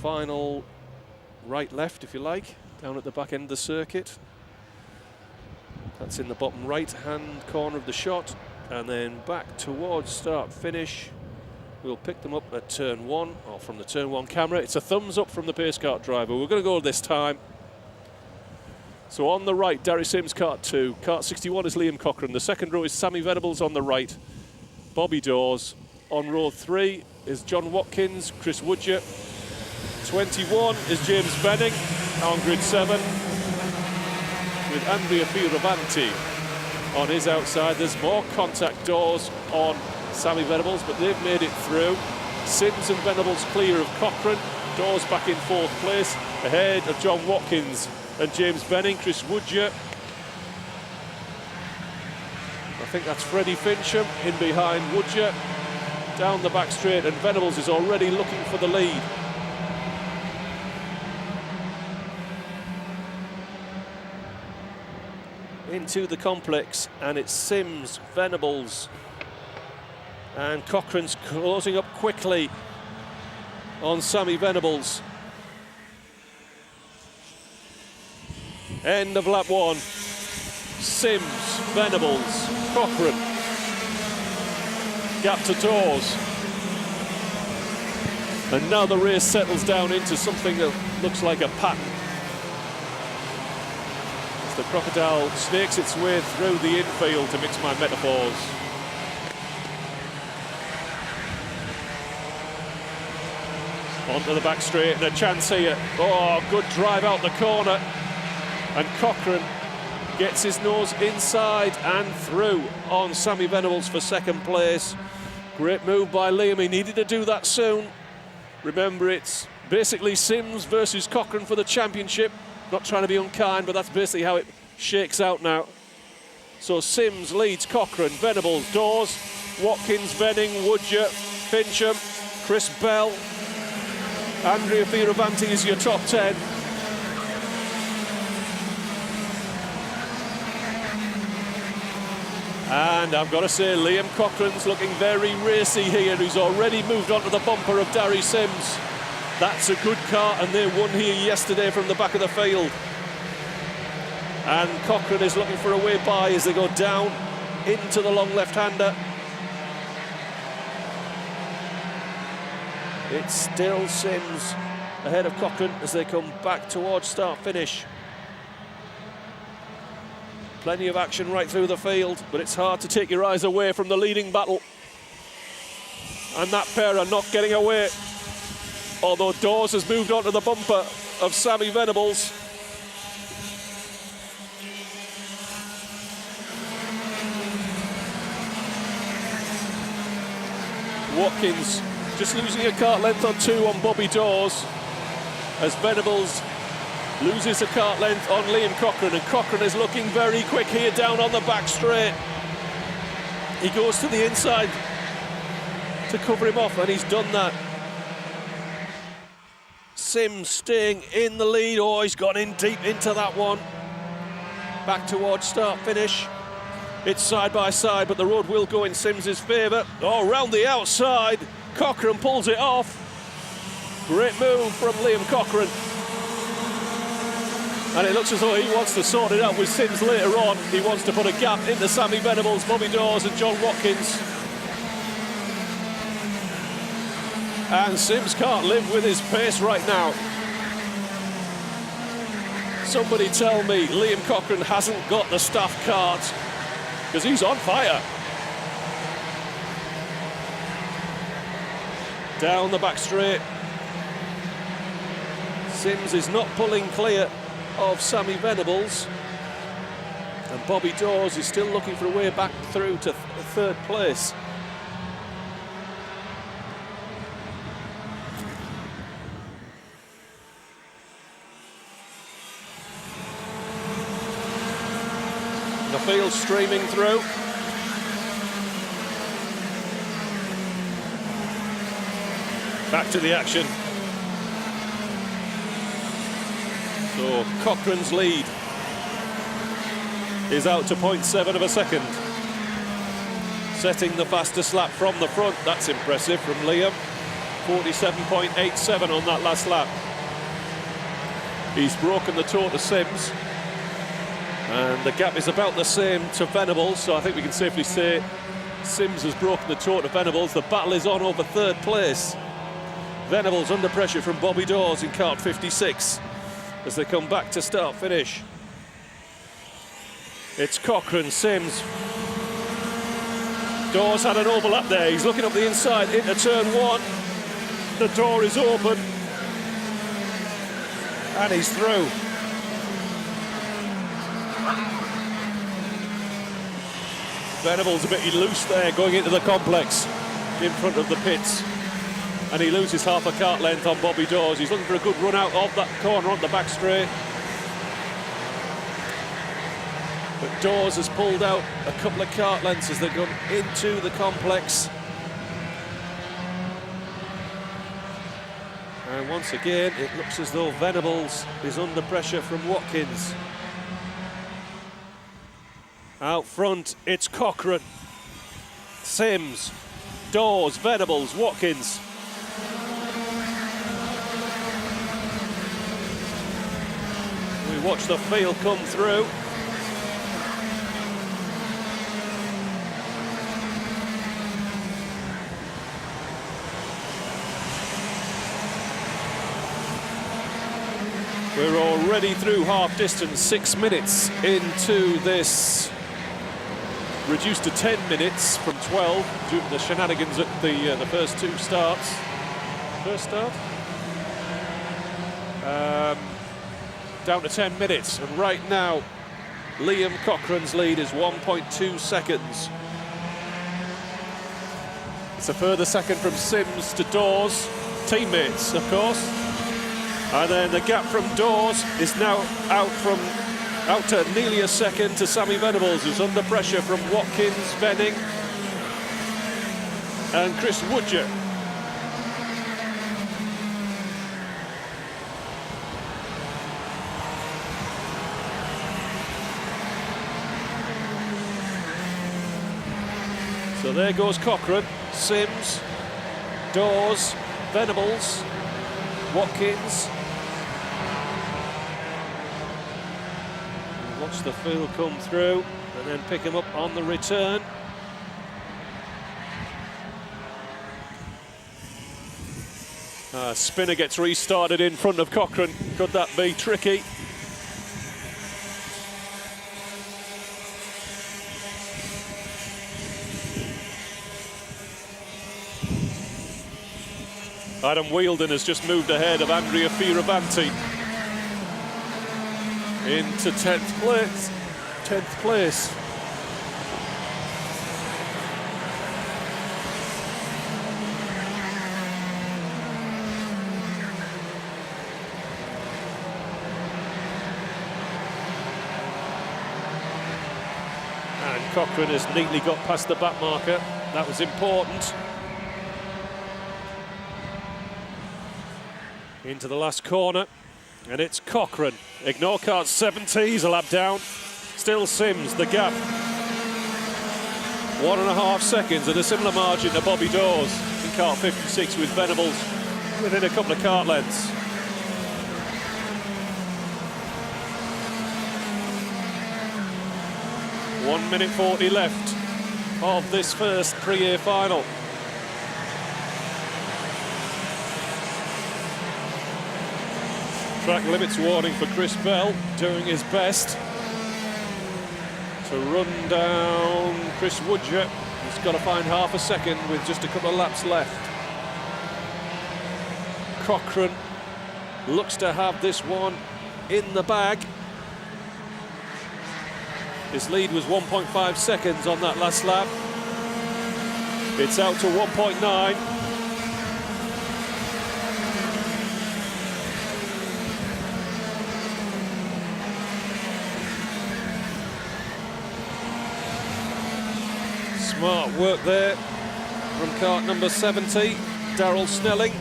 final right-left, if you like, down at the back end of the circuit. That's in the bottom right-hand corner of the shot, and then back towards start-finish. We'll pick them up at turn 1, or from the turn 1 camera. It's a thumbs up from the pace kart driver. We're going to go this time. So on the right, Darry Sims, kart 2. Kart 61 is Liam Cochrane. The second row is Sammy Venables on the right. Bobby Dawes. On row 3 is John Watkins, Chris Woodger. 21 is James Benning on grid 7, with Andrea Fioravanti on his outside. There's more contact doors on Sammy Venables, but they've made it through. Sims and Venables clear of Cochrane. Dawes back in 4th place, ahead of John Watkins and James Benning. Chris Woodger. I think that's Freddie Fincham in behind Woodger. Down the back straight, and Venables is already looking for the lead. Into the complex, and it's Sims, Venables, and Cochrane's closing up quickly on Sammy Venables. End of lap 1. Sims, Venables, Cochrane. Gap to Dawes. And now the race settles down into something that looks like a pattern. As the crocodile snakes its way through the infield, to mix my metaphors. Onto the back straight, and a chance here. Oh, good drive out the corner. And Cochrane gets his nose inside and through on Sammy Venables for 2nd place. Great move by Liam. He needed to do that soon. Remember, it's basically Sims versus Cochrane for the championship. Not trying to be unkind, but that's basically how it shakes out now. So Sims leads Cochrane, Venables, Dawes, Watkins, Benning, Woodger, Fincham, Chris Bell. Andrea Fioravanti is your top 10. And I've got to say, Liam Cochrane's looking very racy here. He's already moved on to the bumper of Darry Sims. That's a good car, and they won here yesterday from the back of the field. And Cochrane is looking for a way by as they go down into the long left-hander. It's still Sims ahead of Cochrane as they come back towards start-finish. Plenty of action right through the field, but it's hard to take your eyes away from the leading battle. And that pair are not getting away. Although Dawes has moved on to the bumper of Sammy Venables. Watkins just losing a kart length or 2 on Bobby Dawes as Venables loses a kart length on Liam Cochrane, and Cochrane is looking very quick here down on the back straight. He goes to the inside to cover him off, and he's done that. Sims staying in the lead. Oh, he's gone in deep into that one. Back towards start-finish. It's side by side, but the road will go in Sims's favour. Oh, round the outside. Cochrane pulls it off. Great move from Liam Cochrane. And it looks as though he wants to sort it out with Sims later on. He wants to put a gap into Sammy Venables, Bobby Dawes and John Watkins. And Sims can't live with his pace right now. Somebody tell me Liam Cochrane hasn't got the staff cart, because he's on fire. Down the back straight. Sims is not pulling clear of Sammy Venables, and Bobby Dawes is still looking for a way back through to 3rd place. The field streaming through. Back to the action. So Cochrane's lead is out to 0.7 of a second. Setting the fastest lap from the front. That's impressive from Liam. 47.87 on that last lap. He's broken the toe to Sims, and the gap is about the same to Venables, so I think we can safely say Sims has broken the toe to Venables. The battle is on over third place. Venables under pressure from Bobby Dawes in kart 56 as they come back to start finish. It's Cochrane, Sims. Dawes had an overlap there. He's looking up the inside into turn one. The door is open and he's through. Venables a bit loose there going into the complex in front of the pits, and he loses half a kart length on Bobby Dawes. He's looking for a good run out of that corner on the back straight, but Dawes has pulled out a couple of kart lengths as they go into the complex. And once again it looks as though Venables is under pressure from Watkins. Out front, it's Cochrane, Sims, Dawes, Venables, Watkins. We watch the field come through. We're already through half distance, 6 minutes into this. Reduced to 10 minutes from 12 due to the shenanigans at the first two starts. First start? Down to 10 minutes, and right now Liam Cochrane's lead is 1.2 seconds. It's a further second from Sims to Dawes, teammates of course. And then the gap from Dawes is now out to nearly a second to Sammy Venables, who's under pressure from Watkins, Venning and Chris Woodger. So there goes Cochrane, Sims, Dawes, Venables, Watkins. Watch the field come through and then pick him up on the return. Spinner gets restarted in front of Cochrane. Could that be tricky? Adam Wheeldon has just moved ahead of Andrea Fioravanti into 10th place. 10th place. And Cochrane has neatly got past the back marker. That was important. Into the last corner, and it's Cochrane. Ignore kart 70, he's a lap down. Still Sims, the gap. 1.5 seconds and a similar margin to Bobby Dawes in kart 56 with Venables within a couple of kart lengths. One minute 40 left of this first pre-A final. Track limits warning for Chris Bell, doing his best to run down Chris Woodger. He's got to find half a second with just a couple of laps left. Cochrane looks to have this one in the bag. His lead was 1.5 seconds on that last lap. It's out to 1.9. Smart work there from kart number 70, Darryl Snelling.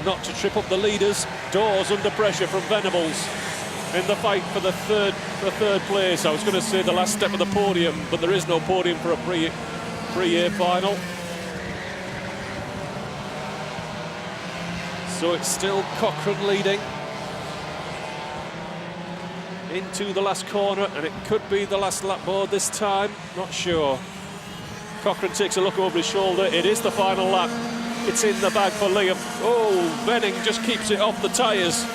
Not to trip up the leaders. Dawes under pressure from Venables in the fight for the third place. I was going to say the last step of the podium, but there is no podium for a pre-A final. So it's still Cochrane leading into the last corner, and it could be the last lap board this time, not sure. Cochrane takes a look over his shoulder. It is the final lap. It's in the bag for Liam. Oh, Venning just keeps it off the tyres.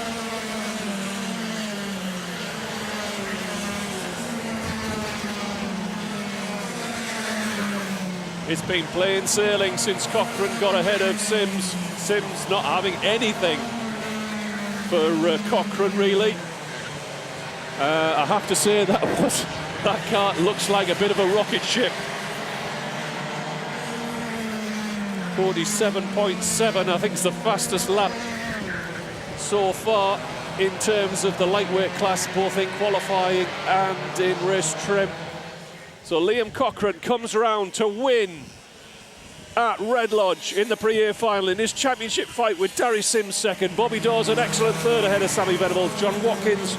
It's been plain sailing since Cochrane got ahead of Sims. Sims not having anything for Cochrane, really. I have to say that car looks like a bit of a rocket ship. 47.7, I think it's the fastest lap so far in terms of the lightweight class, both in qualifying and in race trim. So Liam Cochrane comes round to win at Red Lodge in the Pre-A final in his championship fight with Darry Sims second. Bobby Dawes an excellent third ahead of Sammy Venables. John Watkins,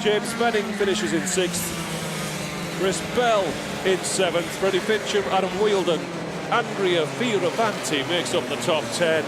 James Venning finishes in sixth. Chris Bell in seventh. Freddie Fincham, Adam Wheeldon, Andrea Fioravanti makes up the top 10.